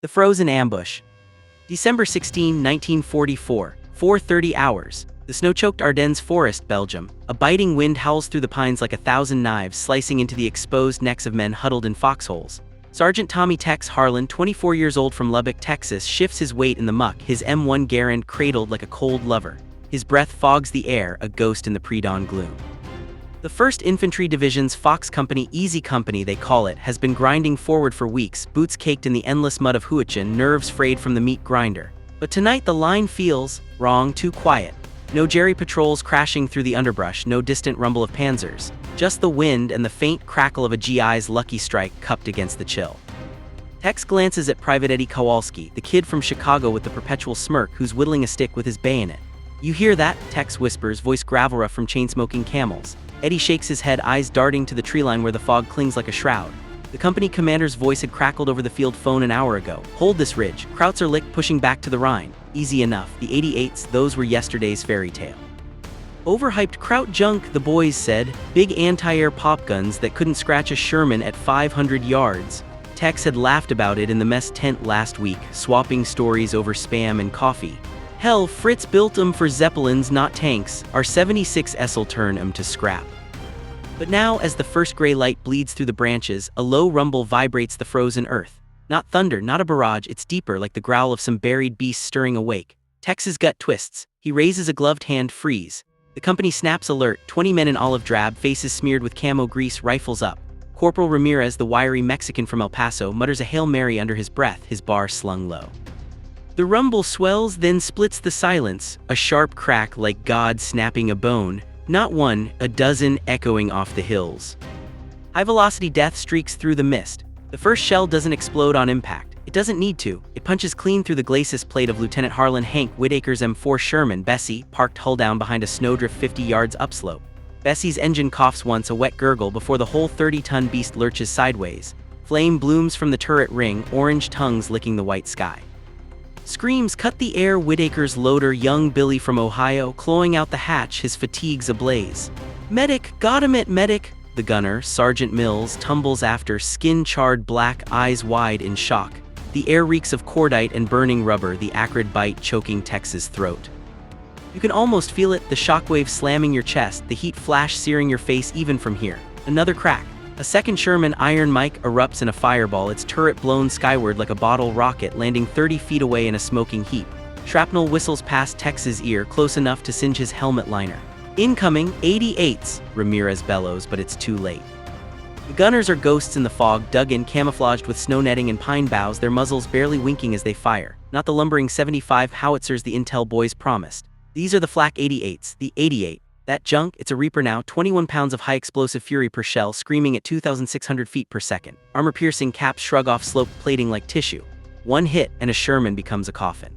The Frozen Ambush. December 16, 1944, 4:30 hours. The snow-choked Ardennes forest, Belgium. A biting wind howls through the pines like 1,000 knives slicing into the exposed necks of men huddled in foxholes. Sergeant Tommy Tex Harlan, 24 years old from Lubbock, Texas, shifts his weight in the muck, his M1 Garand cradled like a cold lover. His breath fogs the air, a ghost in the pre-dawn gloom. The 1st Infantry Division's Fox Company, Easy Company they call it, has been grinding forward for weeks, boots caked in the endless mud of Huichin, nerves frayed from the meat grinder. But tonight the line feels wrong, too quiet. No Jerry patrols crashing through the underbrush, no distant rumble of panzers. Just the wind and the faint crackle of a GI's Lucky Strike cupped against the chill. Tex glances at Private Eddie Kowalski, the kid from Chicago with the perpetual smirk who's whittling a stick with his bayonet. "You hear that?" Tex whispers, voice gravel rough from chain-smoking camels. Eddie shakes his head, eyes darting to the tree line where the fog clings like a shroud. The company commander's voice had crackled over the field phone an hour ago. "Hold this ridge. Krautzer Lick pushing back to the Rhine. Easy enough. The 88s, those were yesterday's fairy tale." "Overhyped Kraut junk," the boys said. "Big anti-air pop guns that couldn't scratch a Sherman at 500 yards. Tex had laughed about it in the mess tent last week, swapping stories over Spam and coffee. "Hell, Fritz built 'em for Zeppelins, not tanks. Our 76s'll turn 'em to scrap." But now, as the first gray light bleeds through the branches, a low rumble vibrates the frozen earth. Not thunder, not a barrage, it's deeper, like the growl of some buried beast stirring awake. Tex's gut twists. He raises a gloved hand, freeze. The company snaps alert, 20 men in olive drab, faces smeared with camo grease, rifles up. Corporal Ramirez, the wiry Mexican from El Paso, mutters a Hail Mary under his breath, his bar slung low. The rumble swells, then splits the silence, a sharp crack like God snapping a bone, not one, a dozen echoing off the hills. High-velocity death streaks through the mist. The first shell doesn't explode on impact. It doesn't need to. It punches clean through the glacis plate of Lieutenant Harlan Hank Whitaker's M4 Sherman. Bessie, parked hull down behind a snowdrift 50 yards upslope. Bessie's engine coughs once, a wet gurgle, before the whole 30-ton beast lurches sideways. Flame blooms from the turret ring, orange tongues licking the white sky. Screams cut the air. Whitaker's loader, young Billy from Ohio, clawing out the hatch, his fatigues ablaze. "Medic, got him it, medic!" The gunner, Sergeant Mills, tumbles after, skin-charred black, eyes wide in shock. The air reeks of cordite and burning rubber, the acrid bite choking Tex's throat. You can almost feel it, the shockwave slamming your chest, the heat flash searing your face even from here. Another crack. A second Sherman Iron Mike erupts in a fireball, its turret blown skyward like a bottle rocket, landing 30 feet away in a smoking heap. Shrapnel whistles past Tex's ear, close enough to singe his helmet liner. "Incoming, 88s, Ramirez bellows, but it's too late. The gunners are ghosts in the fog, dug in, camouflaged with snow netting and pine boughs, their muzzles barely winking as they fire. Not the lumbering 75 howitzers the intel boys promised. These are the Flak 88s, the 88. That junk, it's a Reaper now, 21 pounds of high-explosive fury per shell, screaming at 2,600 feet per second. Armor-piercing caps shrug off sloped plating like tissue. One hit, and a Sherman becomes a coffin.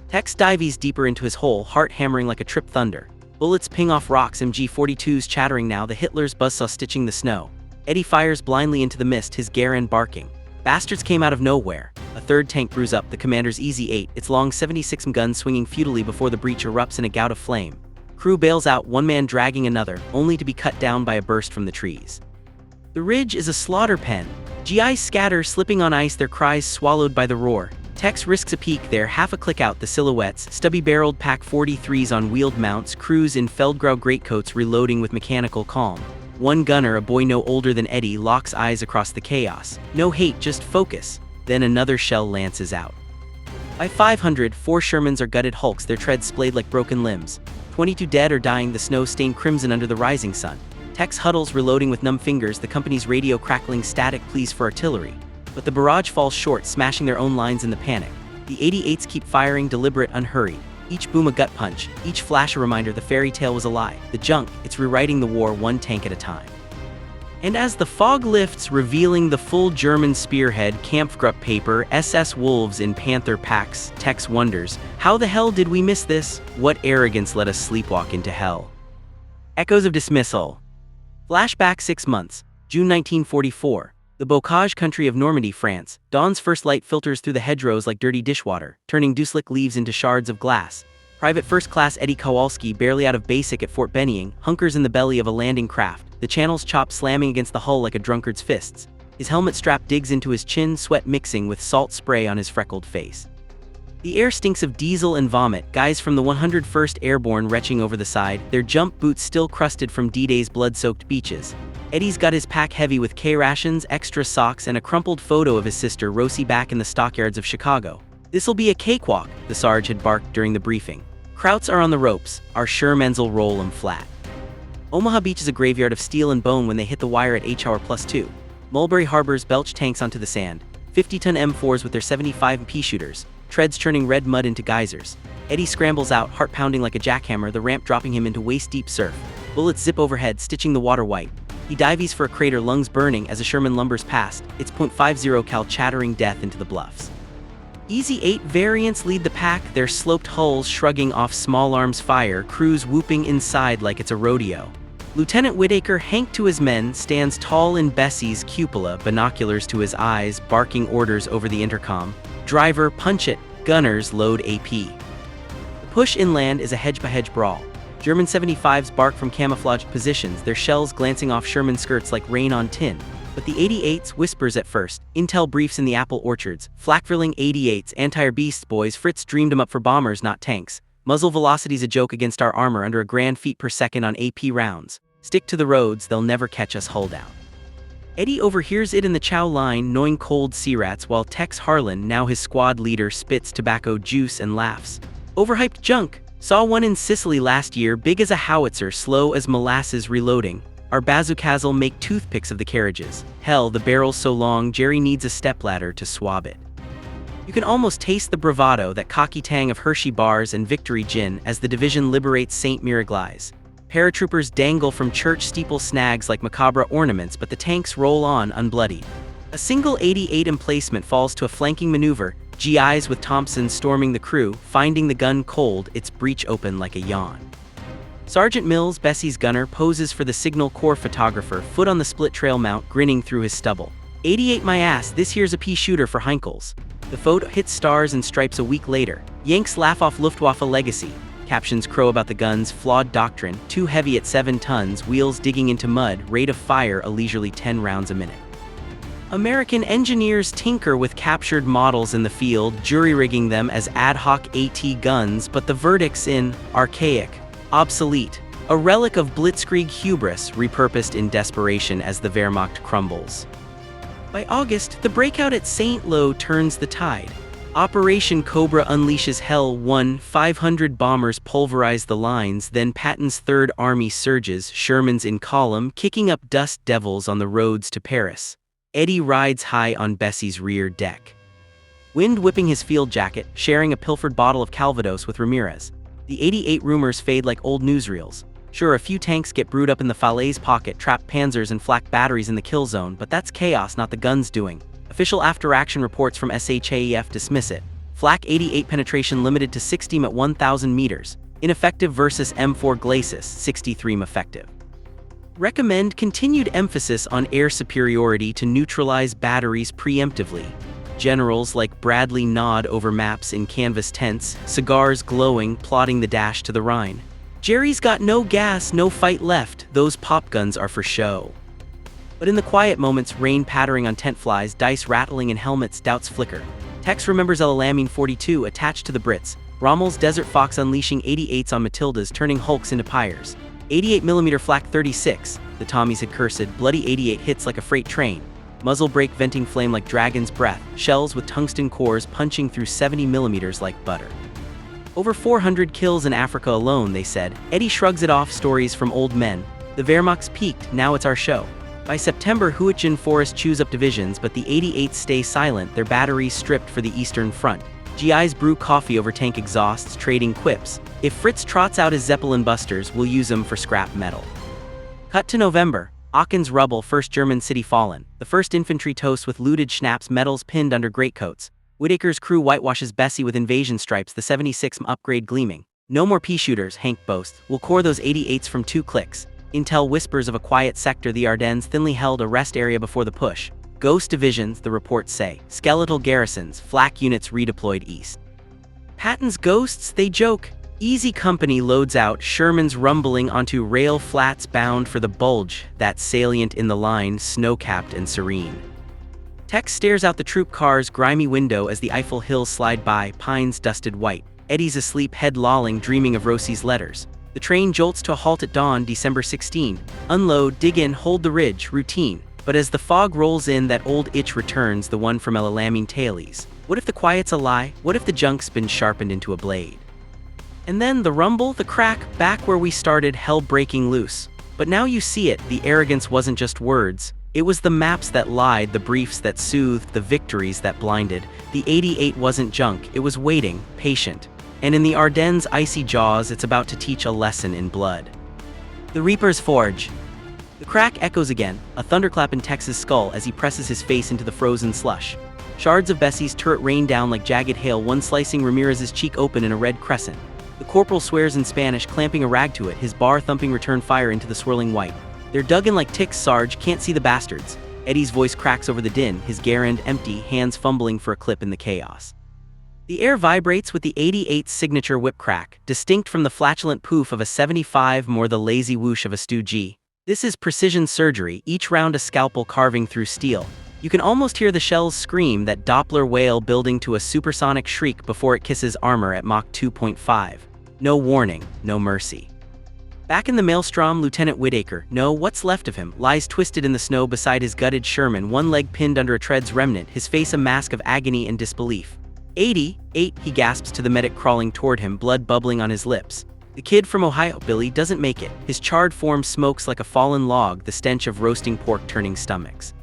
Tex dives deeper into his hole, heart hammering like a tripped thunder. Bullets ping off rocks, MG-42s chattering now, the Hitler's buzzsaw stitching the snow. Eddie fires blindly into the mist, his Garand barking. Bastards came out of nowhere. A third tank brews up, the commander's Easy 8, its long 76 gun swinging futilely before the breach erupts in a gout of flame. Crew bails out, one man dragging another, only to be cut down by a burst from the trees. The ridge is a slaughter pen. GIs scatter, slipping on ice, their cries swallowed by the roar. Tex risks a peek there, half a click out, the silhouettes, stubby-barreled Pack 43s on wheeled mounts, crews in Feldgrau greatcoats reloading with mechanical calm. One gunner, a boy no older than Eddie, locks eyes across the chaos. No hate, just focus. Then another shell lances out. By 500, 4 Shermans are gutted hulks, their treads splayed like broken limbs. 22 dead or dying, the snow stained crimson under the rising sun. Tex huddles, reloading with numb fingers, the company's radio crackling static pleas for artillery. But the barrage falls short, smashing their own lines in the panic. The 88s keep firing, deliberate, unhurried. Each boom a gut punch, each flash a reminder the fairy tale was a lie. The junk, it's rewriting the war one tank at a time. And as the fog lifts, revealing the full German spearhead, Kampfgruppe paper, SS wolves in panther packs, Tex wonders, how the hell did we miss this? What arrogance let us sleepwalk into hell? Echoes of dismissal. Flashback 6 months, June 1944. The bocage country of Normandy, France. Dawn's first light filters through the hedgerows like dirty dishwater, turning dewslick leaves into shards of glass. Private First Class Eddie Kowalski, barely out of basic at Fort Benning, hunkers in the belly of a landing craft, the channels chopped slamming against the hull like a drunkard's fists. His helmet strap digs into his chin, sweat mixing with salt spray on his freckled face. The air stinks of diesel and vomit, guys from the 101st Airborne retching over the side, their jump boots still crusted from D-Day's blood-soaked beaches. Eddie's got his pack heavy with K-rations, extra socks, and a crumpled photo of his sister Rosie back in the stockyards of Chicago. "This'll be a cakewalk," the Sarge had barked during the briefing. "Krauts are on the ropes, our Shermans'll roll 'em flat." Omaha Beach is a graveyard of steel and bone when they hit the wire at H-hour+2. Mulberry Harbor's belch tanks onto the sand, 50-ton M4s with their 75 pea shooters, treads churning red mud into geysers. Eddie scrambles out, heart pounding like a jackhammer, the ramp dropping him into waist-deep surf. Bullets zip overhead, stitching the water white. He dives for a crater, lungs burning as a Sherman lumbers past, its .50 cal chattering death into the bluffs. Easy 8 variants lead the pack, their sloped hulls shrugging off small arms fire, crews whooping inside like it's a rodeo. Lieutenant Whitaker, Hank to his men, stands tall in Bessie's cupola, binoculars to his eyes, barking orders over the intercom. "Driver, punch it. Gunners, load AP." The push inland is a hedge-by-hedge brawl. German 75s bark from camouflaged positions, their shells glancing off Sherman skirts like rain on tin. But the 88s whispers at first. Intel briefs in the apple orchards. Flak drilling 88s, anti-air beasts, boys. Fritz dreamed them up for bombers, not tanks. Muzzle velocity's a joke against our armor, under a grand feet per second on AP rounds. Stick to the roads, they'll never catch us, hull down. Eddie overhears it in the chow line, gnawing cold sea rats, while Tex Harlan, now his squad leader, spits tobacco juice and laughs. "Overhyped junk. Saw one in Sicily last year, big as a howitzer, slow as molasses reloading. Our bazookas'll make toothpicks of the carriages. Hell, the barrel's so long, Jerry needs a stepladder to swab it." You can almost taste the bravado, that cocky tang of Hershey bars and Victory gin, as the division liberates St. Miraglais. Paratroopers dangle from church steeple snags like macabre ornaments, but the tanks roll on unbloodied. A single 88 emplacement falls to a flanking maneuver, GIs with Thompson storming the crew, finding the gun cold, its breech open like a yawn. Sergeant Mills, Bessie's gunner, poses for the Signal Corps photographer, foot on the split trail mount, grinning through his stubble. "88 my ass, this here's a pea shooter for Heinkel's." The photo hits stars and stripes a week later. Yanks laugh off Luftwaffe legacy. Captions crow about the gun's flawed doctrine, too heavy at 7 tons, wheels digging into mud, rate of fire a leisurely 10 rounds a minute. American engineers tinker with captured models in the field, jury-rigging them as ad hoc AT guns, but the verdict's in archaic, obsolete, a relic of blitzkrieg hubris, repurposed in desperation as the Wehrmacht crumbles. By August, the breakout at St. Lo turns the tide. Operation Cobra unleashes hell. 500 bombers pulverize the lines, then Patton's Third Army surges, Sherman's in column, kicking up dust devils on the roads to Paris. Eddie rides high on Bessie's rear deck. Wind whipping his field jacket, sharing a pilfered bottle of Calvados with Ramirez. The 88 rumors fade like old newsreels. Sure, a few tanks get brewed up in the Falaise pocket, trapped panzers and flak batteries in the kill zone, but that's chaos, not the gun's doing. Official after-action reports from SHAEF dismiss it. Flak 88 penetration limited to 60 at 1,000 meters. Ineffective versus M4 Glacis, 63 effective. Recommend continued emphasis on air superiority to neutralize batteries preemptively. Generals like Bradley nod over maps in canvas tents, cigars glowing, plotting the dash to the Rhine. Jerry's got no gas, no fight left, those pop guns are for show. But in the quiet moments, rain pattering on tent flies, dice rattling in helmets, doubts flicker. Tex remembers El Alamein 42 attached to the Brits, Rommel's Desert Fox unleashing 88s on Matildas, turning hulks into pyres. 88mm Flak 36, the Tommies had cursed, bloody 88 hits like a freight train. Muzzle brake venting flame like dragon's breath, shells with tungsten cores punching through 70mm like butter. Over 400 kills in Africa alone, they said. Eddie shrugs it off, stories from old men. The Wehrmacht's peaked, now it's our show. By September, Huichin Forest chews up divisions, but the 88s stay silent, their batteries stripped for the Eastern Front. GIs brew coffee over tank exhausts, trading quips. If Fritz trots out his Zeppelin busters, we'll use them for scrap metal. Cut to November. Aachene's rubble, first German city fallen. The 1st Infantry toast with looted Schnapp's medals pinned under greatcoats. Whitaker's crew whitewashes Bessie with invasion stripes, the 76 upgrade gleaming. No more pea shooters, Hank boasts. We'll core those 88s from 2 clicks. Intel whispers of a quiet sector, the Ardennes, thinly held a rest area before the push. Ghost divisions, the reports say. Skeletal garrisons, flak units redeployed east. Patton's ghosts, they joke. Easy Company loads out, Sherman's rumbling onto rail flats bound for the Bulge, that salient in the line, snow-capped and serene. Tex stares out the troop car's grimy window as the Eiffel Hills slide by, pines dusted white. Eddie's asleep, head lolling, dreaming of Rosie's letters. The train jolts to a halt at dawn, December 16. Unload, dig in, hold the ridge, routine. But as the fog rolls in, that old itch returns, the one from Ella Lambing Tailies. What if the quiet's a lie? What if the junk's been sharpened into a blade? And then the rumble, the crack, back where we started, hell breaking loose. But now you see it, the arrogance wasn't just words. It was the maps that lied, the briefs that soothed, the victories that blinded. The 88 wasn't junk, it was waiting, patient. And in the Ardennes' icy jaws, it's about to teach a lesson in blood. The Reaper's Forge. The crack echoes again, a thunderclap in Tex's skull as he presses his face into the frozen slush. Shards of Bessie's turret rain down like jagged hail, one slicing Ramirez's cheek open in a red crescent. The corporal swears in Spanish, clamping a rag to it, his bar-thumping return fire into the swirling white. They're dug in like ticks, Sarge, can't see the bastards. Eddie's voice cracks over the din, his Garand empty, hands fumbling for a clip in the chaos. The air vibrates with the 88's signature whip crack, distinct from the flatulent poof of a 75, more the lazy whoosh of a Stu-G. This is precision surgery, each round a scalpel carving through steel. You can almost hear the shells scream, that Doppler wail building to a supersonic shriek before it kisses armor at Mach 2.5. No warning, no mercy. Back in the maelstrom, Lieutenant Whittaker, no, what's left of him, lies twisted in the snow beside his gutted Sherman, one leg pinned under a tread's remnant, his face a mask of agony and disbelief. 88, he gasps to the medic crawling toward him, blood bubbling on his lips. The kid from Ohio, Billy, doesn't make it. His charred form smokes like a fallen log, the stench of roasting pork turning stomachs.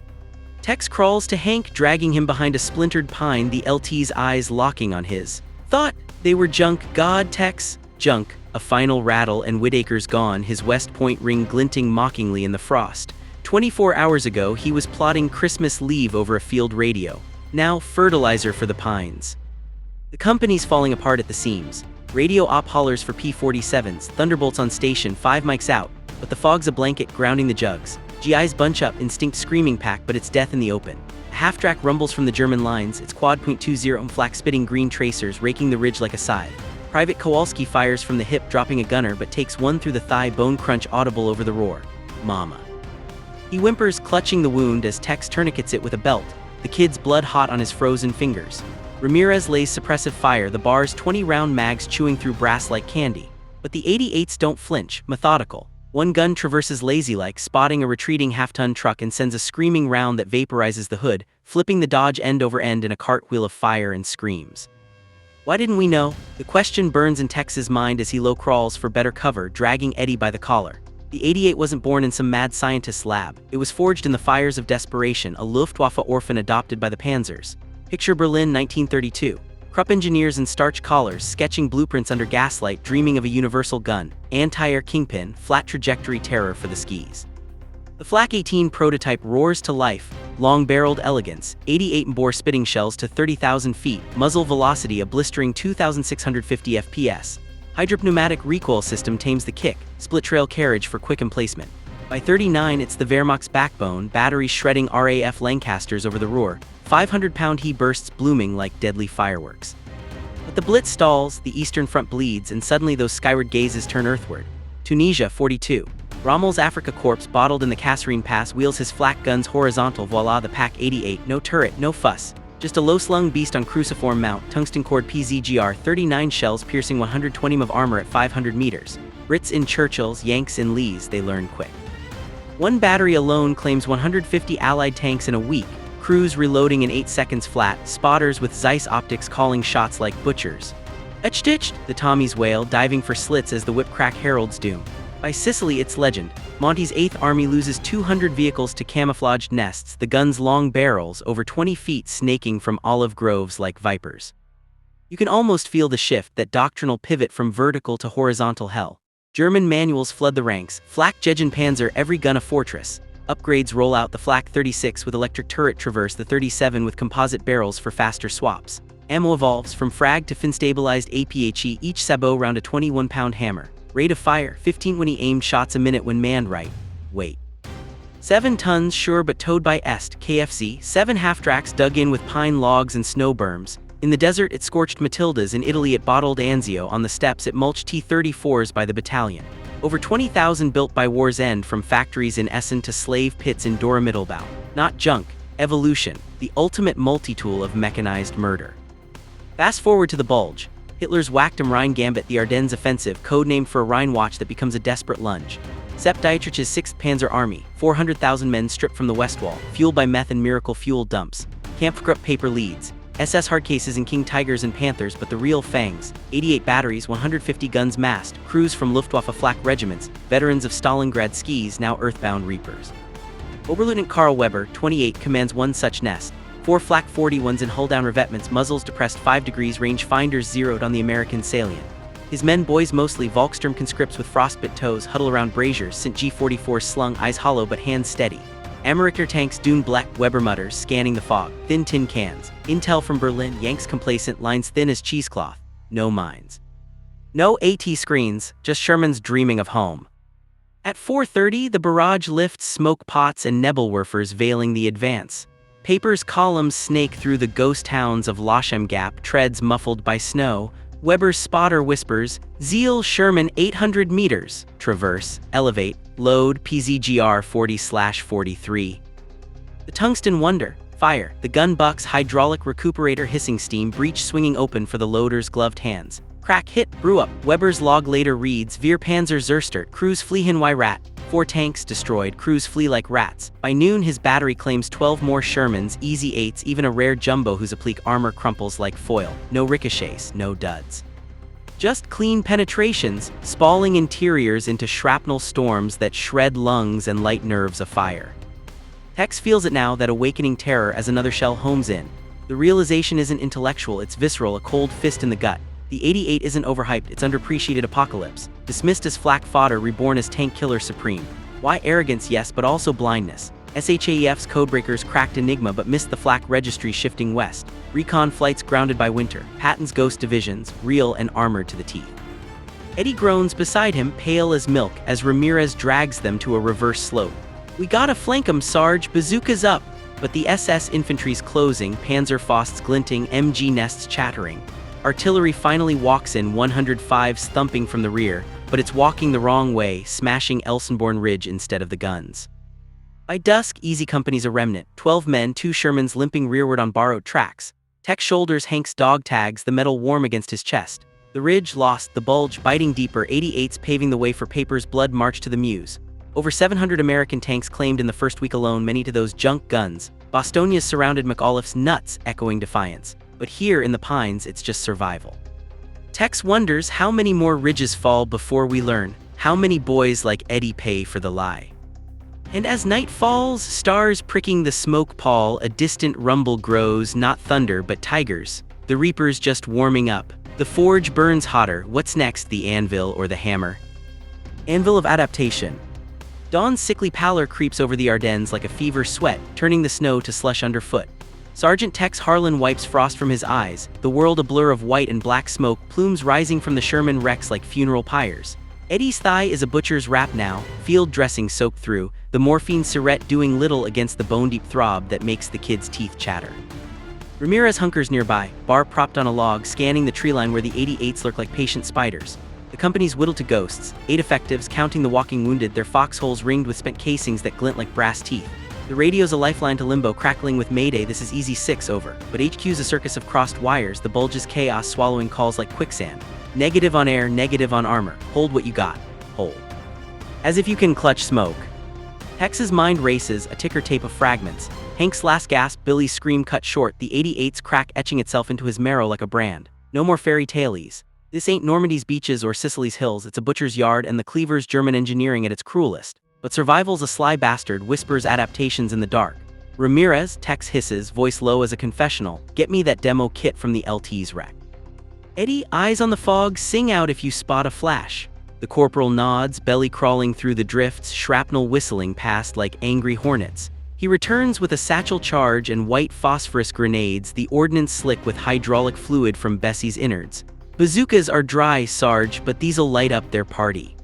Tex crawls to Hank, dragging him behind a splintered pine, the LT's eyes locking on his. Thought they were junk, God, Tex. Junk, a final rattle, and Whittaker's gone, his West Point ring glinting mockingly in the frost. 24 hours ago, he was plotting Christmas leave over a field radio. Now, fertilizer for the pines. The company's falling apart at the seams. Radio op hollers for P-47s, thunderbolts on station, 5 mics out, but the fog's a blanket grounding the jugs. GIs bunch up, instinct screaming pack, but it's death in the open. A half-track rumbles from the German lines, its quad .20 and Flak spitting green tracers, raking the ridge like a scythe. Private Kowalski fires from the hip, dropping a gunner, but takes one through the thigh, bone crunch audible over the roar. Mama. He whimpers, clutching the wound as Tex tourniquets it with a belt, the kid's blood hot on his frozen fingers. Ramirez lays suppressive fire, the bar's 20-round mags chewing through brass like candy. But the 88s don't flinch, methodical. One gun traverses lazy-like, spotting a retreating half-ton truck and sends a screaming round that vaporizes the hood, flipping the Dodge end over end in a cartwheel of fire and screams. Why didn't we know? The question burns in Tex's mind as he low crawls for better cover, dragging Eddie by the collar. The 88 wasn't born in some mad scientist's lab. It was forged in the fires of desperation, a Luftwaffe orphan adopted by the Panzers. Picture Berlin 1932. Krupp engineers in starch collars, sketching blueprints under gaslight, dreaming of a universal gun. Anti-air kingpin, flat trajectory terror for the skis. The Flak 18 prototype roars to life, long-barreled elegance, 88-bore spitting shells to 30,000 feet, muzzle velocity a blistering 2,650 FPS. Hydropneumatic recoil system tames the kick, split-trail carriage for quick emplacement. By 39, it's the Wehrmacht's backbone, batteries shredding RAF Lancasters over the Ruhr, 500-pound he bursts blooming like deadly fireworks. But the Blitz stalls, the Eastern Front bleeds, and suddenly those skyward gazes turn earthward. Tunisia, 42. Rommel's Afrika Korps, bottled in the Kasserine Pass, wheels his flak guns horizontal. Voila, the Pak 88, no turret, no fuss. Just a low-slung beast on cruciform mount, tungsten cord PZGR, 39 shells piercing 120 of armor at 500 meters. Brits in Churchills, Yanks in Lees, they learn quick. One battery alone claims 150 Allied tanks in a week, crews reloading in 8 seconds flat, spotters with Zeiss optics calling shots like butchers. Etched, the Tommies wail, diving for slits as the whip crack heralds doom. By Sicily, it's legend. Monty's 8th Army loses 200 vehicles to camouflaged nests, the guns' long barrels, over 20 feet snaking from olive groves like vipers. You can almost feel the shift, that doctrinal pivot from vertical to horizontal hell. German manuals flood the ranks, Flak Panzer, every gun a fortress. Upgrades roll out, the Flak 36 with electric turret traverse, the 37 with composite barrels for faster swaps. Ammo evolves, from frag to fin-stabilized APHE, each sabot round a 21-pound hammer. Rate of fire, 15 when he aimed shots a minute when manned right. Weight. 7 tons, sure, but towed by Est, KFC, 7 half-tracks dug in with pine logs and snow berms. In the desert it scorched Matildas, in Italy it bottled Anzio, on the steppes it mulched T-34s by the battalion. Over 20,000 built by war's end, from factories in Essen to slave pits in Dora Mittelbau. Not junk, Evolution, the ultimate multi-tool of mechanized murder. Fast forward to the Bulge. Hitler's whacked am Rhine gambit, the Ardennes offensive, codenamed for a Rhine watch that becomes a desperate lunge. Sepp Dietrich's 6th Panzer Army, 400,000 men stripped from the West Wall, fueled by meth and miracle fuel dumps. Kampfgruppe paper leads. SS hardcases and King Tigers and Panthers, but the real fangs. 88 batteries, 150 guns massed, crews from Luftwaffe Flak regiments, veterans of Stalingrad skis, now earthbound reapers. Oberleutnant Karl Weber, 28, commands one such nest. 4 Flak 41s in hull-down revetments, muzzles depressed 5 degrees, range finders zeroed on the American salient. His men, boys mostly, Volkssturm conscripts with frostbit toes, huddle around braziers, St. G44s slung, eyes hollow but hands steady. Americhter tanks, Dune Black, Weber mutters, scanning the fog, thin tin cans. Intel from Berlin, Yanks complacent, lines thin as cheesecloth. No mines. No AT screens, just Sherman's dreaming of home. At 4:30, the barrage lifts, smoke pots and Nebelwerfers veiling the advance. Paper's columns snake through the ghost towns of Lochem Gap, treads muffled by snow. Weber's spotter whispers, Zeal Sherman 800 meters, traverse, elevate, load PZGR 40/43. The tungsten wonder, fire, the gun bucks, hydraulic recuperator hissing steam, breech swinging open for the loader's gloved hands. Crack hit, brew up, Weber's log later reads, Wir Panzer Zerstört, crews flee hin wie Rat. 4 tanks destroyed, crews flee like rats. By noon his battery claims 12 more Shermans, easy 8s, even a rare jumbo whose applique armor crumples like foil. No ricochets, no duds. Just clean penetrations, spalling interiors into shrapnel storms that shred lungs and light nerves afire. Tex feels it now, that awakening terror as another shell homes in. The realization isn't intellectual, it's visceral, a cold fist in the gut. The 88 isn't overhyped, it's underappreciated apocalypse. Dismissed as flak fodder, reborn as tank killer supreme. Why arrogance, yes, but also blindness. SHAEF's codebreakers cracked Enigma but missed the flak registry shifting west. Recon flights grounded by winter. Patton's ghost divisions, real and armored to the teeth. Eddie groans beside him, pale as milk, as Ramirez drags them to a reverse slope. We gotta flank 'em, Sarge, bazookas up. But the SS infantry's closing, Panzerfaust's glinting, MG nests chattering. Artillery finally walks in, 105s thumping from the rear, but it's walking the wrong way, smashing Elsenborn Ridge instead of the guns. By dusk, Easy Company's a remnant, 12 men, 2 Shermans limping rearward on borrowed tracks. Tech shoulders Hank's dog tags, the metal warm against his chest. The ridge lost, the Bulge biting deeper, 88s paving the way for Paper's blood march to the Meuse. Over 700 American tanks claimed in the first week alone, many to those junk guns. Bostonia's surrounded McAuliffe's nuts, echoing defiance. But here in the pines, it's just survival. Tex wonders how many more ridges fall before we learn, how many boys like Eddie pay for the lie. And as night falls, stars pricking the smoke pall, a distant rumble grows, not thunder but tigers. The reapers just warming up. The forge burns hotter. What's next, the anvil or the hammer? Anvil of adaptation. Dawn's sickly pallor creeps over the Ardennes like a fever sweat, turning the snow to slush underfoot. Sergeant Tex Harlan wipes frost from his eyes, the world a blur of white and black smoke, plumes rising from the Sherman wrecks like funeral pyres. Eddie's thigh is a butcher's wrap now, field dressing soaked through, the morphine syrette doing little against the bone-deep throb that makes the kid's teeth chatter. Ramirez hunkers nearby, bar propped on a log, scanning the tree line where the 88s lurk like patient spiders. The company's whittled to ghosts, 8 effectives counting the walking wounded, their foxholes ringed with spent casings that glint like brass teeth. The radio's a lifeline to limbo, crackling with Mayday, this is easy 6 over. But HQ's a circus of crossed wires, the Bulge's chaos swallowing calls like quicksand. Negative on air, negative on armor. Hold what you got. Hold. As if you can clutch smoke. Tex's mind races, a ticker tape of fragments. Hank's last gasp, Billy's scream cut short, the 88's crack etching itself into his marrow like a brand. No more fairy tale-ese. This ain't Normandy's beaches or Sicily's hills, it's a butcher's yard and the cleaver's German engineering at its cruelest. But survival's a sly bastard, whispers adaptations in the dark. Ramirez, Tex hisses, voice low as a confessional, get me that demo kit from the LT's wreck. Eddie, eyes on the fog, sing out if you spot a flash. The corporal nods, belly crawling through the drifts, shrapnel whistling past like angry hornets. He returns with a satchel charge and white phosphorus grenades, the ordnance slick with hydraulic fluid from Bessie's innards. Bazookas are dry, Sarge, but these'll light up their party.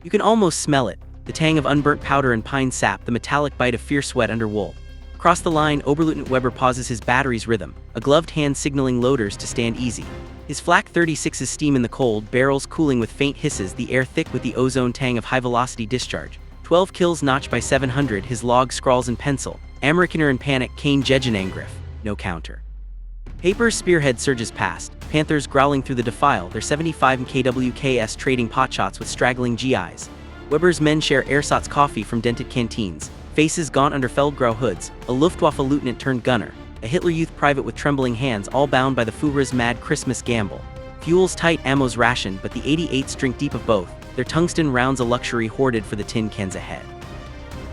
You can almost smell it. The tang of unburnt powder and pine sap, the metallic bite of fierce sweat under wool. Across the line, Oberleutnant Weber pauses his battery's rhythm, a gloved hand signaling loaders to stand easy. His Flak 36's steam in the cold, barrels cooling with faint hisses, the air thick with the ozone tang of high-velocity discharge. 12 kills notched by 700, his log scrawls in pencil. Amerikaner in panic, Kane Jejanangriff, no counter. Paper's spearhead surges past, Panthers growling through the defile, their 75 kWKS trading potshots with straggling GIs. Weber's men share ersatz coffee from dented canteens, faces gaunt under Feldgrau hoods, a Luftwaffe lieutenant turned gunner, a Hitler Youth private with trembling hands, all bound by the Führer's mad Christmas gamble. Fuel's tight, ammo's ration, but the 88s drink deep of both, their tungsten rounds a luxury hoarded for the tin cans ahead.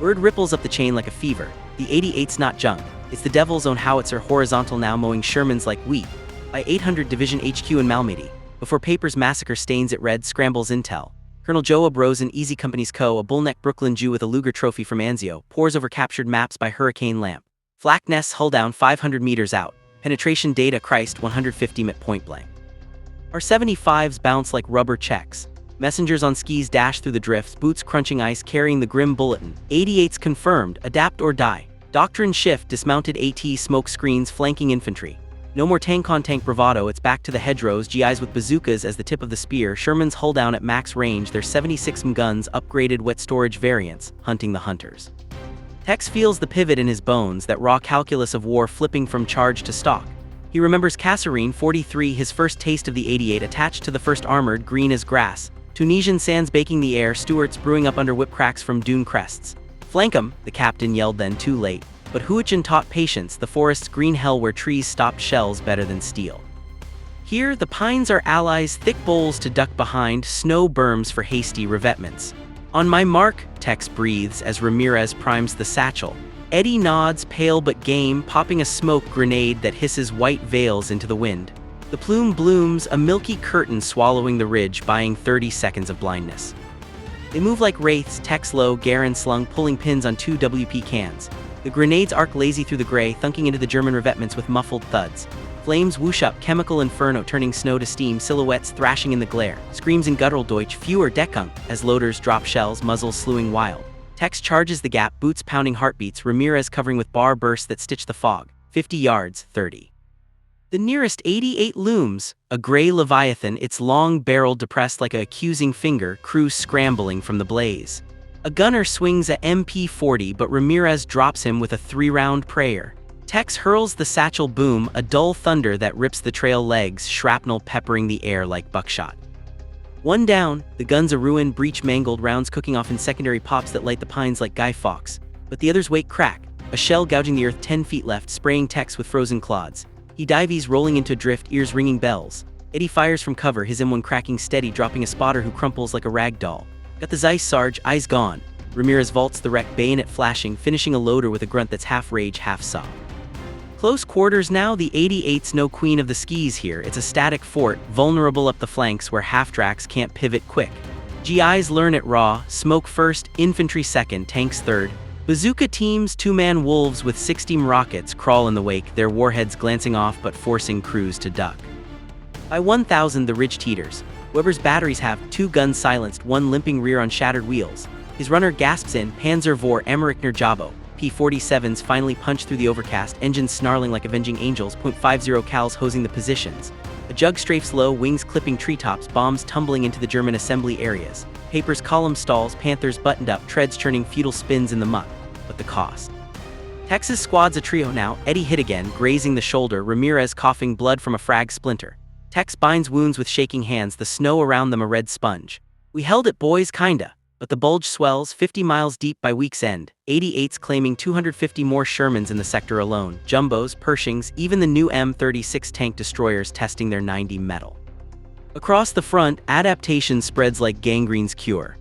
Word ripples up the chain like a fever, the 88's not junk, it's the devil's own howitzer horizontal now mowing Shermans like wheat, by 800 Division HQ in Malmedy, before Paper's massacre stains it red, scrambles intel. Colonel Joab Rose in Easy Company's Co., a bullneck Brooklyn Jew with a Luger trophy from Anzio, pores over captured maps by hurricane lamp. Flak nests hull down 500 meters out, penetration data Christ 150 at point blank. Our 75s bounce like rubber checks. Messengers on skis dash through the drifts, boots crunching ice carrying the grim bulletin. 88s confirmed, adapt or die. Doctrine shift, dismounted AT smoke screens flanking infantry. No more tank-on-tank bravado, it's back to the hedgerows, GIs with bazookas as the tip of the spear, Shermans hull down at max range, their 76 guns, upgraded wet storage variants, hunting the hunters. Tex feels the pivot in his bones, that raw calculus of war flipping from charge to stalk. He remembers Kasserine 43, his first taste of the 88 attached to the first armored, green as grass. Tunisian sands baking the air, Stuarts brewing up under whip cracks from dune crests. Flank 'em, the captain yelled then, too late. But Huichin taught patience, the forest's green hell where trees stopped shells better than steel. Here, the pines are allies, thick boles to duck behind, snow berms for hasty revetments. On my mark, Tex breathes as Ramirez primes the satchel. Eddie nods, pale but game, popping a smoke grenade that hisses white veils into the wind. The plume blooms, a milky curtain swallowing the ridge, buying 30 seconds of blindness. They move like wraiths, Tex low, Garen slung, pulling pins on 2 WP cans. The grenades arc lazy through the gray, thunking into the German revetments with muffled thuds. Flames whoosh up, chemical inferno turning snow to steam, silhouettes thrashing in the glare. Screams in guttural Deutsch, fewer Deckung, as loaders drop shells, muzzles slewing wild. Tex charges the gap, boots pounding heartbeats, Ramirez covering with bar bursts that stitch the fog. 50 yards, 30. The nearest 88 looms, a gray leviathan, its long barrel depressed like a accusing finger, crew scrambling from the blaze. A gunner swings a MP40, but Ramirez drops him with a 3-round prayer. Tex hurls the satchel boom, a dull thunder that rips the trail legs, shrapnel peppering the air like buckshot. One down, the gun's a ruin, breech mangled, rounds cooking off in secondary pops that light the pines like Guy Fawkes. But the others wake crack, a shell gouging the earth 10 feet left, spraying Tex with frozen clods. He dives, rolling into a drift, ears ringing bells. Eddie fires from cover, his M1 cracking steady, dropping a spotter who crumples like a rag doll. Got the Zeiss, Sarge, eyes gone. Ramirez vaults the wreck, bayonet flashing, finishing a loader with a grunt that's half rage, half sob. Close quarters now, the 88's no queen of the skis here. It's a static fort, vulnerable up the flanks where half-dracks can't pivot quick. GIs learn it raw, smoke first, infantry second, tanks third. Bazooka teams, 2-man wolves with 6-team rockets crawl in the wake, their warheads glancing off but forcing crews to duck. By 1,000, the ridge teeters. Weber's batteries have 2 guns silenced, 1 limping rear on shattered wheels. His runner gasps in, Panzer vor Amerikaner Jabo. P-47s finally punch through the overcast, engines snarling like avenging angels, .50 cals hosing the positions. A jug strafes low, wings clipping treetops, bombs tumbling into the German assembly areas. Paper's column stalls, Panthers buttoned up, treads churning futile spins in the muck. But the cost. Texas squad's a trio now, Eddie hit again, grazing the shoulder, Ramirez coughing blood from a frag splinter. Tex binds wounds with shaking hands, the snow around them a red sponge. We held it, boys, kinda. But the Bulge swells, 50 miles deep by week's end. 88's claiming 250 more Shermans in the sector alone. Jumbos, Pershings, even the new M36 tank destroyers testing their 90 metal. Across the front, adaptation spreads like gangrene's cure.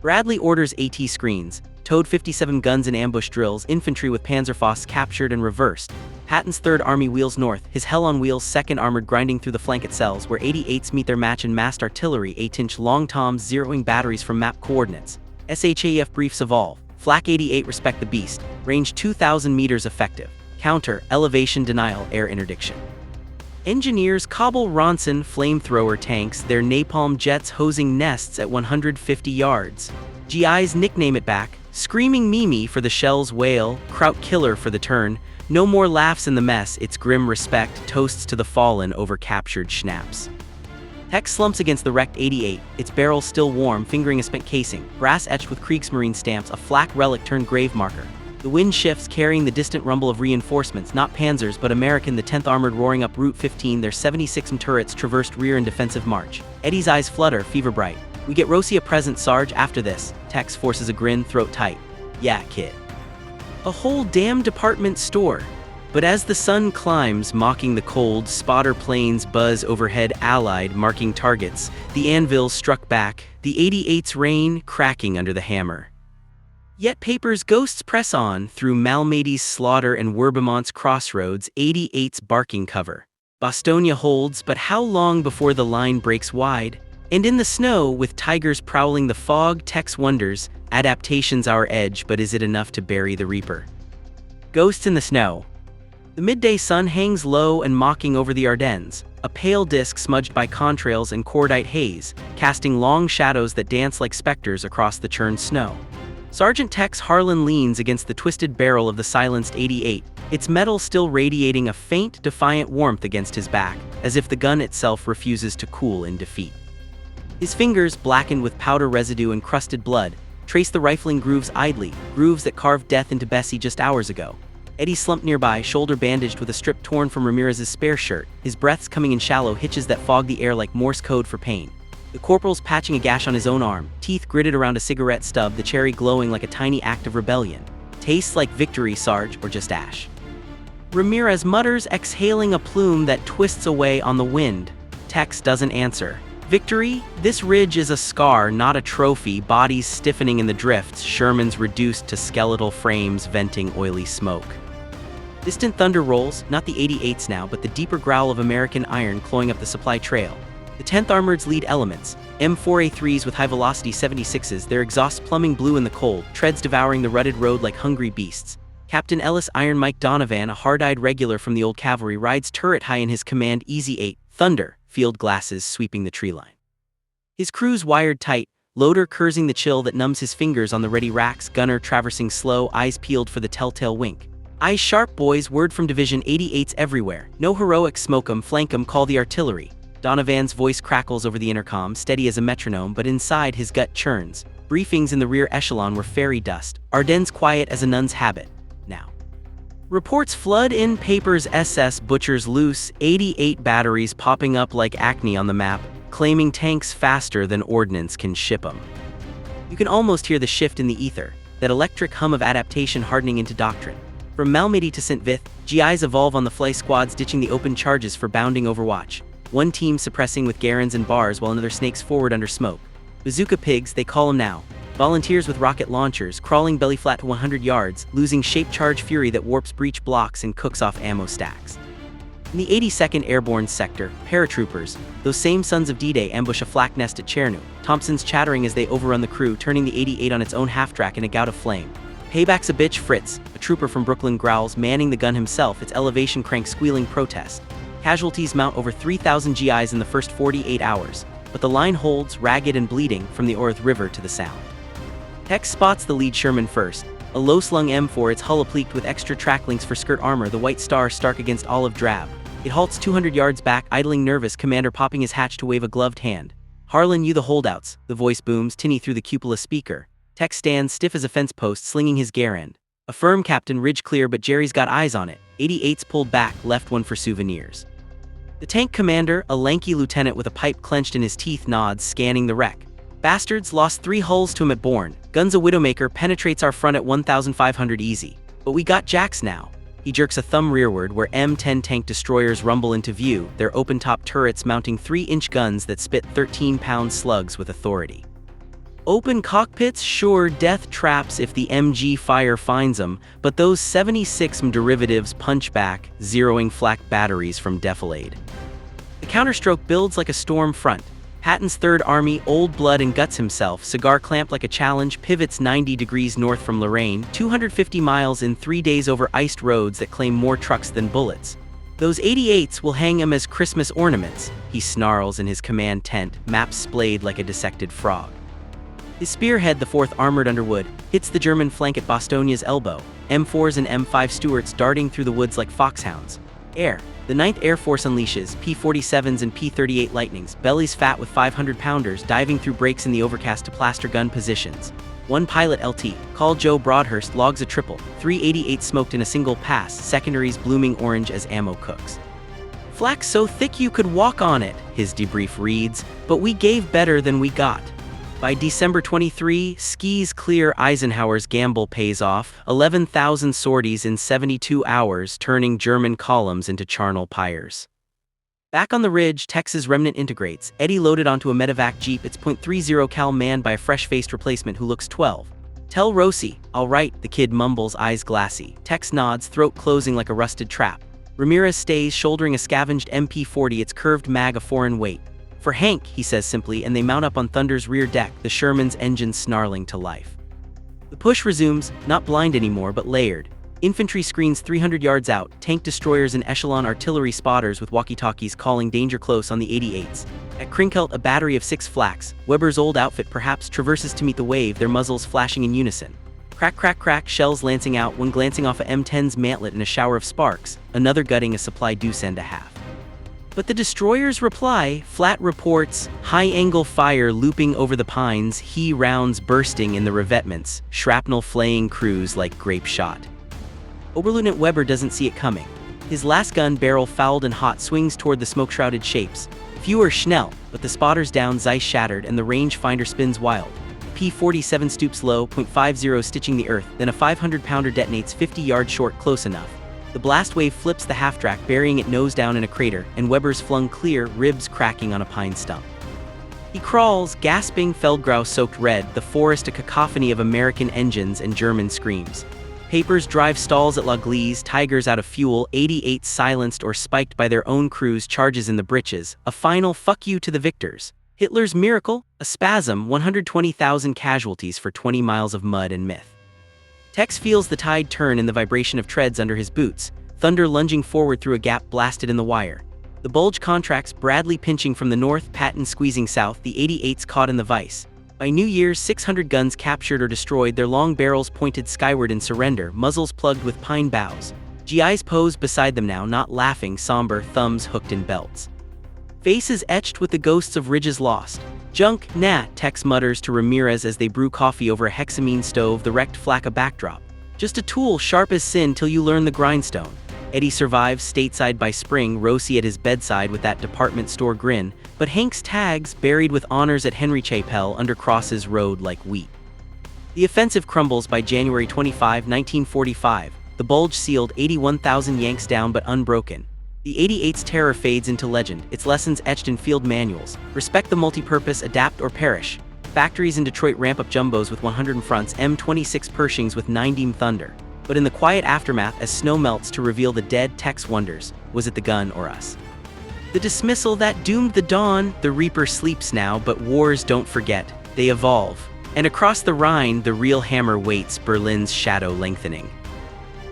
Bradley orders AT screens, towed 57 guns in ambush drills, infantry with Panzerfaust captured and reversed. Patton's 3rd Army wheels north, his Hell on Wheels 2nd Armored grinding through the flank at cells, where 88s meet their match in massed artillery, 8-inch long toms zeroing batteries from map coordinates. SHAEF briefs evolve. Flak 88 respect the beast. Range 2,000 meters effective. Counter, elevation denial, air interdiction. Engineers cobble Ronson flamethrower tanks, their napalm jets hosing nests at 150 yards. GIs nickname it back, Screaming Mimi for the shell's wail, Kraut Killer for the turn. No more laughs in the mess, it's grim respect, toasts to the fallen over captured schnapps. Tex slumps against the wrecked 88, its barrel still warm, fingering a spent casing, brass etched with Kriegsmarine stamps, a flak relic turned grave marker. The wind shifts, carrying the distant rumble of reinforcements, not panzers but American, the 10th Armored roaring up Route 15, their 76 turrets traversed rear and defensive march. Eddie's eyes flutter, fever bright. "We get Rosie a present, Sarge, after this." Tex forces a grin, throat tight. "Yeah, kid. A whole damn department store." But as the sun climbs, mocking the cold, spotter planes buzz overhead, Allied marking targets. The anvils struck back, the 88's rain cracking under the hammer. Yet Paper's ghosts press on through Malmady's slaughter and Werbemont's crossroads, 88's barking cover. Bostonia holds, but how long before the line breaks wide? And in the snow, with tigers prowling the fog, Tex wonders, adaptation's our edge, but is it enough to bury the Reaper? Ghosts in the snow. The midday sun hangs low and mocking over the Ardennes, a pale disk smudged by contrails and cordite haze, casting long shadows that dance like specters across the churned snow. Sergeant Tex Harlan leans against the twisted barrel of the silenced 88, its metal still radiating a faint, defiant warmth against his back, as if the gun itself refuses to cool in defeat. His fingers, blackened with powder residue and crusted blood, trace the rifling grooves idly, grooves that carved death into Bessie just hours ago. Eddie slumped nearby, shoulder bandaged with a strip torn from Ramirez's spare shirt, his breaths coming in shallow hitches that fog the air like Morse code for pain. The corporal's patching a gash on his own arm, teeth gritted around a cigarette stub, the cherry glowing like a tiny act of rebellion. "Tastes like victory, Sarge, or just ash." Ramirez mutters, exhaling a plume that twists away on the wind. Tex doesn't answer. "Victory? This ridge is a scar, not a trophy," bodies stiffening in the drifts, Shermans reduced to skeletal frames venting oily smoke. Distant thunder rolls, not the 88's now, but the deeper growl of American iron clawing up the supply trail. The 10th Armored's lead elements, M4A3s with high-velocity 76s, their exhausts plumbing blue in the cold, treads devouring the rutted road like hungry beasts. Captain Ellis Iron Mike Donovan, a hard-eyed regular from the old cavalry, rides turret high in his Command Easy 8, Thunder, field glasses sweeping the tree line. His crew's wired tight, loader cursing the chill that numbs his fingers on the ready racks, gunner traversing slow, eyes peeled for the telltale wink. "Eyes sharp, boys, word from Division 88's everywhere. No heroics, smoke 'em, flank 'em, call the artillery." Donovan's voice crackles over the intercom, steady as a metronome, but inside his gut churns. Briefings in the rear echelon were fairy dust, Ardennes quiet as a nun's habit. Now. Reports flood in, Paper's SS butchers loose, 88 batteries popping up like acne on the map, claiming tanks faster than ordnance can ship 'em. You can almost hear the shift in the ether, that electric hum of adaptation hardening into doctrine. From Malmedy to St. Vith, GIs evolve on the fly, squads ditching the open charges for bounding Overwatch. One team suppressing with Garens and bars while another snakes forward under smoke. Bazooka pigs, they call them now. Volunteers with rocket launchers, crawling belly flat to 100 yards, losing shape charge fury that warps breach blocks and cooks off ammo stacks. In the 82nd Airborne Sector, paratroopers, those same sons of D-Day, ambush a flak nest at Chernu, Thompsons chattering as they overrun the crew, turning the 88 on its own half-track in a gout of flame. "Payback's a bitch," Fritz, a trooper from Brooklyn, growls, manning the gun himself, its elevation crank squealing protest. Casualties mount over 3,000 GIs in the first 48 hours, but the line holds, ragged and bleeding, from the Orth River to the Sound. Tex spots the lead Sherman first, a low-slung M4, its hull apleaked with extra track links for skirt armor, the white star stark against olive drab. It halts 200 yards back, idling nervous, commander popping his hatch to wave a gloved hand. "Harlan, you the holdouts," the voice booms, tinny through the cupola speaker. Tex stands stiff as a fence post, slinging his gear end. "Affirm, Captain, ridge clear, but Jerry's got eyes on it." 88's pulled back, left one for souvenirs. The tank commander, a lanky lieutenant with a pipe clenched in his teeth, nods, scanning the wreck. "Bastards, lost 3 hulls to him at Bourne. Guns a Widowmaker, penetrates our front at 1,500 easy. But we got Jacks now." He jerks a thumb rearward where M10 tank destroyers rumble into view, their open-top turrets mounting 3-inch guns that spit 13-pound slugs with authority. Open cockpits? Sure, death traps if the MG fire finds them, but those 76 derivatives punch back, zeroing flak batteries from defilade. The counterstroke builds like a storm front. Patton's Third Army, old blood and guts himself, cigar clamped like a challenge, pivots 90 degrees north from Lorraine, 250 miles in 3 days over iced roads that claim more trucks than bullets. "Those 88s will hang him as Christmas ornaments," he snarls in his command tent, maps splayed like a dissected frog. His spearhead, the 4th Armored Underwood, hits the German flank at Bostonia's elbow, M4s and M5 Stuarts darting through the woods like foxhounds. Air. The 9th Air Force unleashes P-47s and P-38 Lightnings, bellies fat with 500-pounders diving through breaks in the overcast to plaster gun positions. One pilot LT, called Joe Broadhurst, logs a triple, 388 smoked in a single pass, secondaries blooming orange as ammo cooks. Flak so thick you could walk on it, his debrief reads, but we gave better than we got. By December 23, skis clear. Eisenhower's gamble pays off, 11,000 sorties in 72 hours, turning German columns into charnel pyres. Back on the ridge, Tex's remnant integrates. Eddie loaded onto a medevac jeep, its .30 cal manned by a fresh-faced replacement who looks 12. Tell Rosie, all right, the kid mumbles, eyes glassy. Tex nods, throat closing like a rusted trap. Ramirez stays, shouldering a scavenged MP-40, its curved mag a foreign weight. For Hank, he says simply, and they mount up on Thunder's rear deck, the Sherman's engine snarling to life. The push resumes, not blind anymore, but layered. Infantry screens 300 yards out, tank destroyers and echelon artillery spotters with walkie-talkies calling danger close on the 88s. At Krinkelt, a battery of 6 Flaks, Weber's old outfit perhaps, traverses to meet the wave, their muzzles flashing in unison. Crack, crack, crack, shells lancing out, one glancing off a M10's mantlet in a shower of sparks, another gutting a supply deuce and a half. But the destroyers reply. Flat reports, high-angle fire looping over the pines, he rounds bursting in the revetments, shrapnel flaying crews like grape shot. Oberleutnant Weber doesn't see it coming. His last gun barrel fouled and hot swings toward the smoke-shrouded shapes. Fewer Schnell, but the spotter's down, Zeiss shattered, and the rangefinder spins wild. P-47 stoops low, .50 stitching the earth, then a 500-pounder detonates 50 yards short, close enough. The blast wave flips the half-track, burying it nose down in a crater, and Weber's flung clear, ribs cracking on a pine stump. He crawls, gasping, Feldgrau soaked red, the forest a cacophony of American engines and German screams. Papers drive stalls at La Glise, Tigers out of fuel, 88 silenced or spiked by their own crews, charges in the britches, a final fuck you to the victors. Hitler's miracle, a spasm, 120,000 casualties for 20 miles of mud and myth. Tex feels the tide turn in the vibration of treads under his boots, Thunder lunging forward through a gap blasted in the wire. The Bulge contracts, Bradley pinching from the north, Patton squeezing south, the 88s caught in the vice. By New Year's, 600 guns captured or destroyed, their long barrels pointed skyward in surrender, muzzles plugged with pine boughs. GIs pose beside them now, not laughing, somber, thumbs hooked in belts. Faces etched with the ghosts of ridges lost. Junk, nah, Tex mutters to Ramirez as they brew coffee over a hexamine stove, the wrecked Flak a backdrop. Just a tool sharp as sin till you learn the grindstone. Eddie survives stateside by spring, Rosie at his bedside with that department store grin, but Hank's tags buried with honors at Henry Chapelle under crosses rode like wheat. The offensive crumbles by January 25, 1945, the Bulge sealed, 81,000 Yanks down but unbroken. The 88's terror fades into legend, its lessons etched in field manuals. Respect the multi-purpose, adapt or perish. Factories in Detroit ramp up jumbos with 100 fronts, M26 Pershings with 9 Thunder. But in the quiet aftermath, as snow melts to reveal the dead, Tex wonders, was it the gun or us? The dismissal that doomed the dawn, the Reaper sleeps now, but wars don't forget, they evolve. And across the Rhine, the real hammer waits, Berlin's shadow lengthening.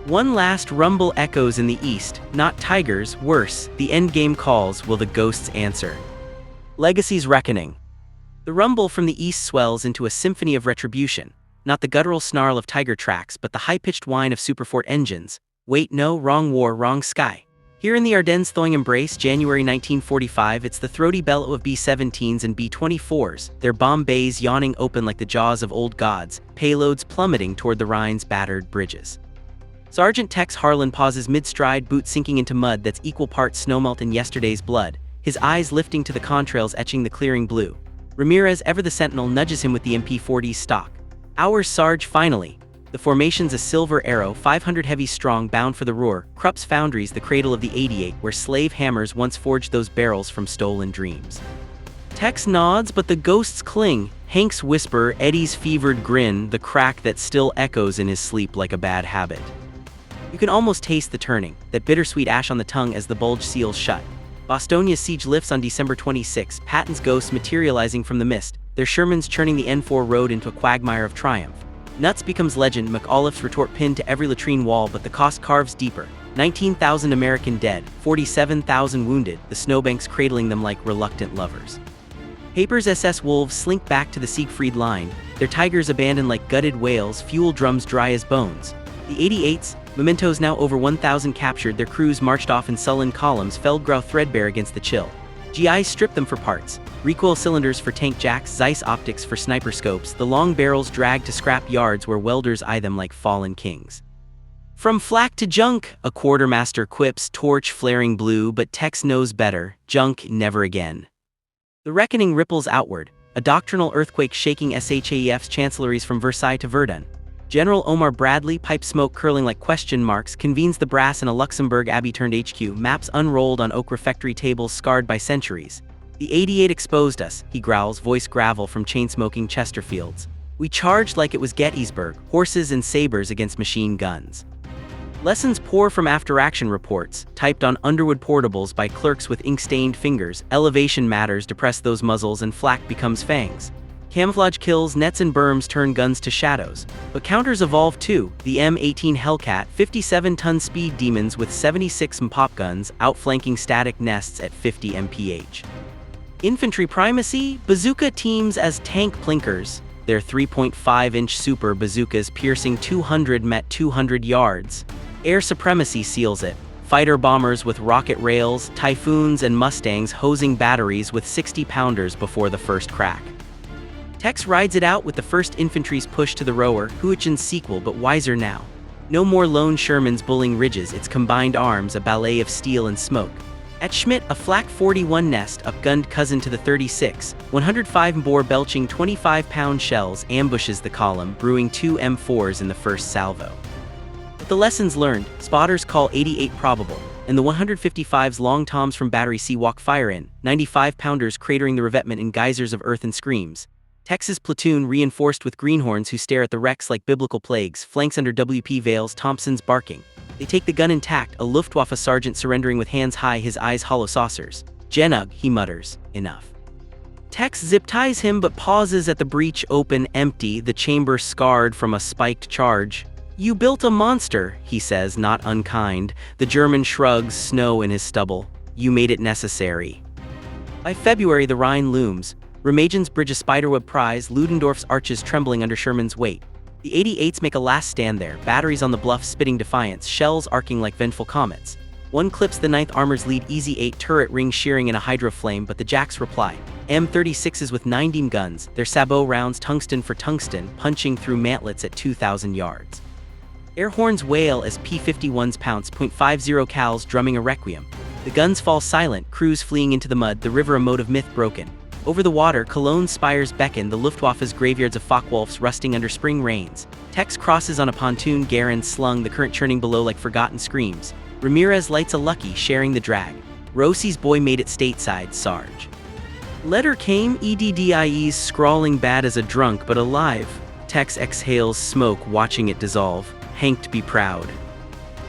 One last rumble echoes in the east, not tigers, worse, the endgame calls, will the ghosts answer? Legacy's reckoning. The rumble from the east swells into a symphony of retribution. Not the guttural snarl of tiger tracks, but the high-pitched whine of Superfort engines. Wait, no, wrong war, wrong sky. Here in the Ardennes thawing embrace, January 1945, it's the throaty bellow of B-17s and B-24s, their bomb bays yawning open like the jaws of old gods, payloads plummeting toward the Rhine's battered bridges. Sergeant Tex Harlan pauses mid-stride, boots sinking into mud that's equal parts snowmelt and yesterday's blood, his eyes lifting to the contrails etching the clearing blue. Ramirez, ever the sentinel, nudges him with the MP-40's stock. Ours, Sarge, finally. The formation's a silver arrow, 500 heavy strong, bound for the Ruhr, Krupp's Foundries, the cradle of the 88, where slave hammers once forged those barrels from stolen dreams. Tex nods, but the ghosts cling. Hank's whisper, Eddie's fevered grin, the crack that still echoes in his sleep like a bad habit. You can almost taste the turning, that bittersweet ash on the tongue as the Bulge seals shut. Bostonia's siege lifts on December 26, Patton's ghosts materializing from the mist, their Shermans churning the N4 road into a quagmire of triumph. Nuts becomes legend, McAuliffe's retort pinned to every latrine wall, but the cost carves deeper. 19,000 American dead, 47,000 wounded, the snowbanks cradling them like reluctant lovers. Paper's SS Wolves slink back to the Siegfried line, their Tigers abandoned like gutted whales, fuel drums dry as bones. The 88s, mementos now over 1,000 captured, their crews marched off in sullen columns, Feldgrau threadbare against the chill. GIs stripped them for parts. Recoil cylinders for tank jacks, Zeiss optics for sniper scopes, the long barrels dragged to scrap yards where welders eye them like fallen kings. From flak to junk, a quartermaster quips, torch flaring blue, but Tex knows better, junk never again. The reckoning ripples outward, a doctrinal earthquake shaking SHAEF's chancelleries from Versailles to Verdun. General Omar Bradley, pipe smoke curling like question marks, convenes the brass in a Luxembourg Abbey-turned HQ, maps unrolled on oak refectory tables scarred by centuries. The 88 exposed us, he growls, voice gravel from chain-smoking Chesterfields. We charged like it was Gettysburg, horses and sabers against machine guns. Lessons pour from after-action reports, typed on Underwood portables by clerks with ink-stained fingers. Elevation matters depress those muzzles and flak becomes fangs. Camouflage kills, nets and berms turn guns to shadows. But counters evolve too. The M18 Hellcat, 57-ton speed demons with 76 pop guns, outflanking static nests at 50 mph. Infantry primacy, bazooka teams as tank plinkers. Their 3.5-inch super bazookas piercing 200 met 200 yards. Air supremacy seals it. Fighter bombers with rocket rails, Typhoons and Mustangs hosing batteries with 60-pounders before the first crack. Tex rides it out with the 1st Infantry's push to the rower, Huichen's sequel but wiser now. No more lone Shermans bullying ridges, its combined arms a ballet of steel and smoke. At Schmidt, a Flak 41 nest, upgunned cousin to the 36, 105-bore belching 25-pound shells, ambushes the column, brewing 2 M4s in the first salvo. But the lessons learned, spotters call 88 probable, and the 155's long toms from Battery C walk fire in, 95-pounders cratering the revetment in geysers of earth and screams. Tex's platoon, reinforced with greenhorns who stare at the wrecks like biblical plagues, flanks under WP Vales, Thompson's barking. They take the gun intact, a Luftwaffe sergeant surrendering with hands high, his eyes hollow saucers. Genug, he mutters, enough. Tex zip-ties him but pauses at the breech open, empty, the chamber scarred from a spiked charge. You built a monster, he says, not unkind. The German shrugs, snow in his stubble. You made it necessary. By February the Rhine looms. Remagen's bridge a spiderweb prize, Ludendorff's arches trembling under Sherman's weight. The 88s make a last stand there, batteries on the bluff spitting defiance, shells arcing like vengeful comets. One clips the 9th Armor's lead Easy 8 turret ring shearing in a hydroflame, but the Jacks reply. M36s with 9 beam guns, their sabot rounds tungsten for tungsten, punching through mantlets at 2,000 yards. Air horns wail as P-51s pounce, .50 cals drumming a requiem. The guns fall silent, crews fleeing into the mud, the river a mode of myth broken. Over the water, Cologne's spires beckon, the Luftwaffe's graveyards of Focke-Wulfs rusting under spring rains. Tex crosses on a pontoon, Garen slung, the current churning below like forgotten screams. Ramirez lights a lucky, sharing the drag. Rossi's boy made it stateside, Sarge. Letter came, EDDIE's scrawling bad as a drunk but alive. Tex exhales smoke, watching it dissolve. Hank to be proud.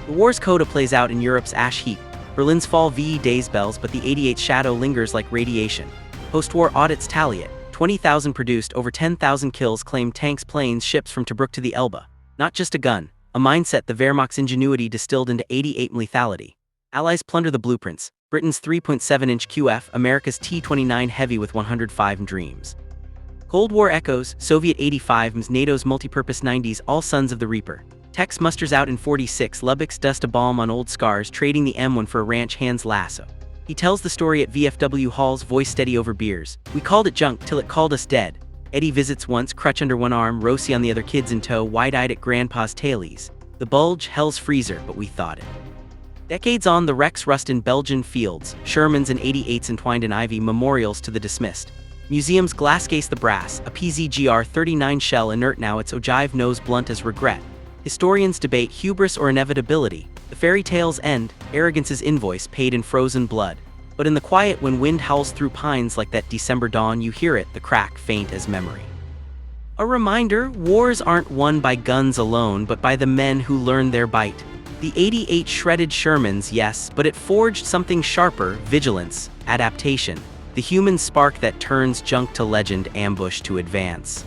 The war's coda plays out in Europe's ash heap. Berlin's fall VE days bells, but the 88's shadow lingers like radiation. Post-war audits tally it. 20,000 produced, over 10,000 kills claimed, tanks, planes, ships from Tobruk to the Elbe. Not just a gun, a mindset the Wehrmacht's ingenuity distilled into 88 lethality. Allies plunder the blueprints. Britain's 3.7-inch QF, America's T-29 heavy with 105 dreams. Cold War echoes, Soviet 85s, NATO's multipurpose 90s, all sons of the Reaper. Tex musters out in 46, Lubbock's dust a balm on old scars, trading the M1 for a ranch hand's lasso. He tells the story at VFW halls, voice steady over beers. We called it junk till it called us dead. Eddie visits once, crutch under one arm, Rossi on the other, kids in tow, wide-eyed at Grandpa's tailies. The Bulge, hell's freezer, but we thought it. Decades on, the wrecks rust in Belgian fields, Shermans and 88s entwined in ivy, memorials to the dismissed. Museums glasscase the brass, a PZGR-39 shell inert now, its ogive nose blunt as regret. Historians debate hubris or inevitability. The fairy tale's end, arrogance's invoice paid in frozen blood. But in the quiet, when wind howls through pines like that December dawn, you hear it, the crack faint as memory. A reminder, wars aren't won by guns alone, but by the men who learn their bite. The 88 shredded Shermans, yes, but it forged something sharper, vigilance, adaptation. The human spark that turns junk to legend, ambush to advance.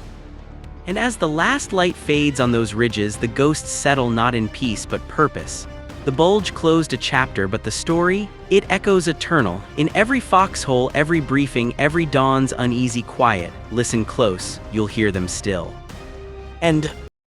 And as the last light fades on those ridges, the ghosts settle not in peace but purpose. The Bulge closed a chapter, but the story, it echoes eternal. In every foxhole, every briefing, every dawn's uneasy quiet. Listen close, you'll hear them still. End.